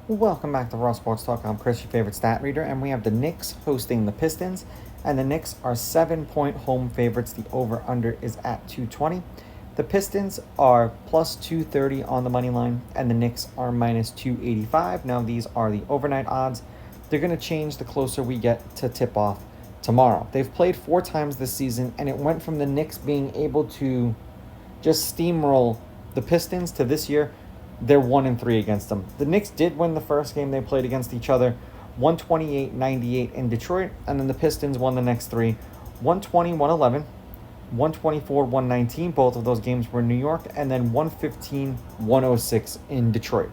Welcome back to Raw Sports Talk. I'm Chris, your favorite stat reader, and we have the Knicks hosting the Pistons, and the Knicks are 7-point home favorites. The over-under is at 220. The Pistons are plus 230 on the money line, and the Knicks are minus 285. Now, these are the overnight odds. They're going to change the closer we get to tip-off tomorrow. They've played 4 times this season, and it went from the Knicks being able to just steamroll the Pistons to this year they're 1-3 against them. The Knicks did win the first game they played against each other, 128-98 in Detroit, and then the Pistons won the next 3, 120-111, 124-119. Both of those games were in New York, and then 115-106 in Detroit.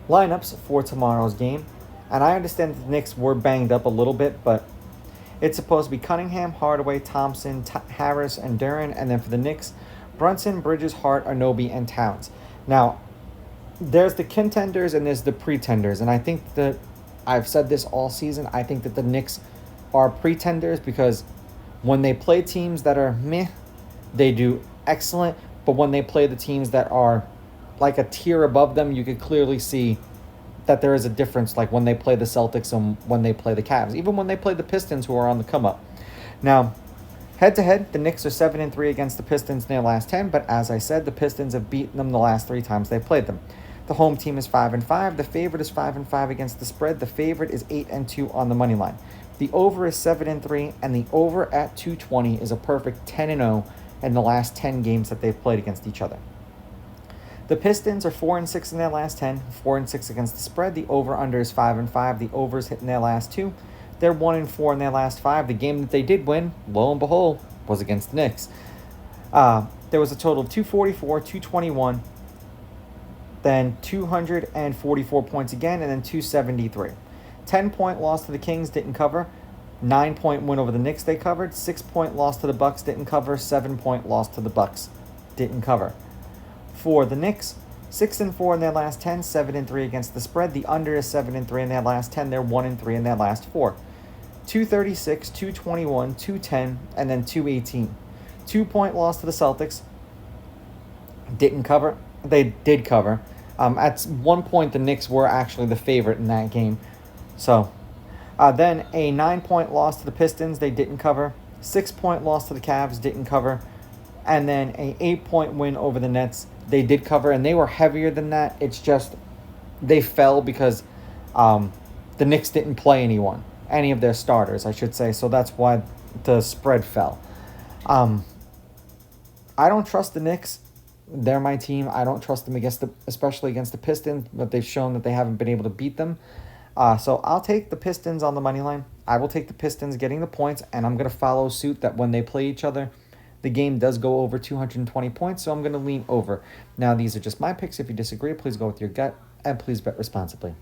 Lineups for tomorrow's game, and I understand the Knicks were banged up a little bit, but it's supposed to be Cunningham, Hardaway, Thompson, Harris, and Duren, and then for the Knicks, Brunson, Bridges, Hart, Anunoby, and Towns. Now, there's the contenders and there's the pretenders. And I think that I've said this all season. I think that the Knicks are pretenders because when they play teams that are meh, they do excellent. But when they play the teams that are like a tier above them, you could clearly see that there is a difference, like when they play the Celtics and when they play the Cavs, even when they play the Pistons, who are on the come up. Now, head-to-head, the Knicks are 7-3 against the Pistons in their last 10, but as I said, the Pistons have beaten them the last 3 times they played them. The home team is 5-5. The favorite is 5-5 against the spread. The favorite is 8-2 on the money line. The over is 7-3, and the over at 220 is a perfect 10-0 in the last 10 games that they've played against each other. The Pistons are 4-6 in their last 10, 4-6 against the spread. The over-under is 5-5. The over is hitting their last 2. They're 1-4 in their last 5. The game that they did win, lo and behold, was against the Knicks. There was a total of 244, 221, then 244 points again, and then 273. 10-point loss to the Kings, didn't cover. 9-point win over the Knicks, they covered. 6-point loss to the Bucks, didn't cover. 7-point loss to the Bucks, didn't cover. For the Knicks, 6-4 in their last 10, 7-3 against the spread. The under is 7-3 in their last 10. They're 1-3 in their last 4. 236, 221, 210, and then 218. 2-point loss to the Celtics. Didn't cover. They did cover. At one point, the Knicks were actually the favorite in that game. So, then a 9-point loss to the Pistons. They didn't cover. 6-point loss to the Cavs. Didn't cover. And then a 8-point win over the Nets. They did cover, and they were heavier than that. It's just they fell because the Knicks didn't play any of their starters, I should say. So that's why the spread fell. I don't trust the Knicks. They're my team. I don't trust them especially against the Pistons, but they've shown that they haven't been able to beat them. So I'll take the Pistons on the money line. I will take the Pistons getting the points, and I'm going to follow suit that when they play each other, the game does go over 220 points, so I'm going to lean over. Now, these are just my picks. If you disagree, please go with your gut, and please bet responsibly.